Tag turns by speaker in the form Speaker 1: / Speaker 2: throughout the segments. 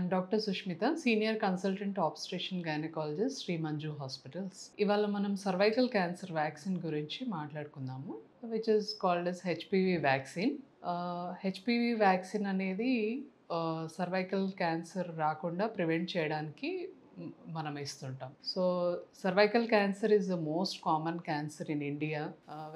Speaker 1: I'm Dr. Sushmita, Senior Consultant Obstetrician Gynecologist, Sri Manju Hospitals. ఇవాళ మనం cervical cancer vaccine గురించి మాట్లాడుకుందాము, which is called as HPV vaccine. HPV vaccine అనేది cervical cancer రాకుండా prevent చేయడానికి మనం ఇస్తుంటాం. So cervical cancer is the most common cancer in India.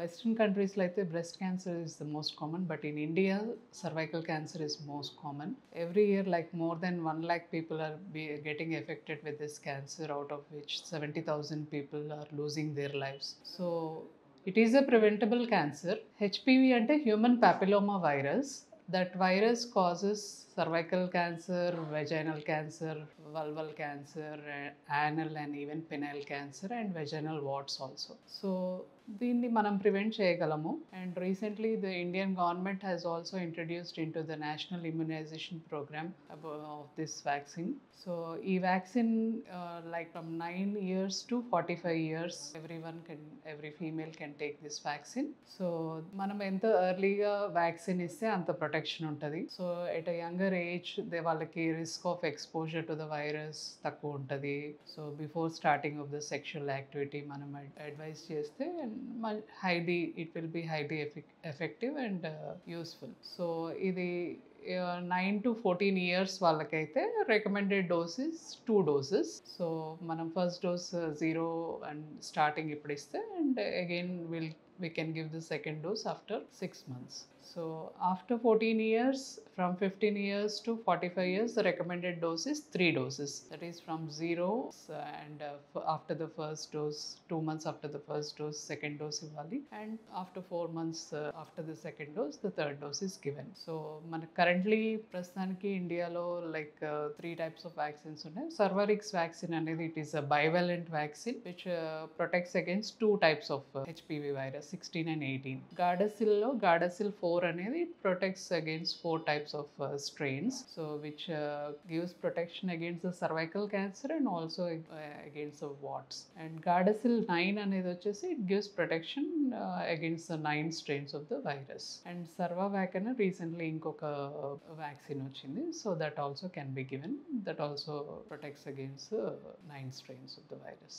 Speaker 1: Western కంట్రీస్లో అయితే breast cancer is the most common, but in India cervical cancer is most common. Every year, like more than 1 lakh people are getting affected with this cancer, out of which 70,000 people are losing their lives. So it is a preventable cancer. HPV ante human papilloma virus. That virus causes cervical cancer, vaginal cancer, vulval cancer, anal and even penile cancer, and vaginal warts also. So దీన్ని మనం prevent చేయగలము. And recently the Indian government has also introduced into the national immunisation programme of this vaccine. So ఈ vaccine like from 9 years to 45 years every female can take this vaccine. So మనం ఎంత ఎర్లీగా vaccine ఇస్తే అంత protection ఉంటుంది. So at a younger age వాళ్ళకి risk of exposure to the virus తక్కువ ఉంటుంది. So before starting of the sexual activity మనం అడ్వైస్ చేస్తే it will be highly effective and useful. So ఇది 9 to 14 years వాళ్ళకైతే recommended dose is 2 doses. So మనం first dose 0 and starting ఇప్పుడు ఇస్తే, and again we can give the second dose after 6 months. So after 14 years, from 15 years to 45 years, the recommended dose is 3 doses. That is from 0 and after the first dose, 2 months after the first dose, second dose ivali, and after 4 months after the second dose, the third dose is given. So మన currently ప్రస్తుతానికి ఇండియాలో like 3 types of vaccines ఉన్నాయి. Cervarix vaccine అనేది it is a bivalent vaccine which protects against 2 types of HPV virus, 16 and 18. Gardasil 4 అనేది it protects against 4 types of strains, so which gives protection against the cervical cancer and also against the warts. And Gardasil 9 అనేది వచ్చేసి it gives protection against the 9 strains of the virus. And Sarvavac అని recently ఇంకొక vaccine వచ్చింది, so that also can be given. That also protects against 9 strains of the virus.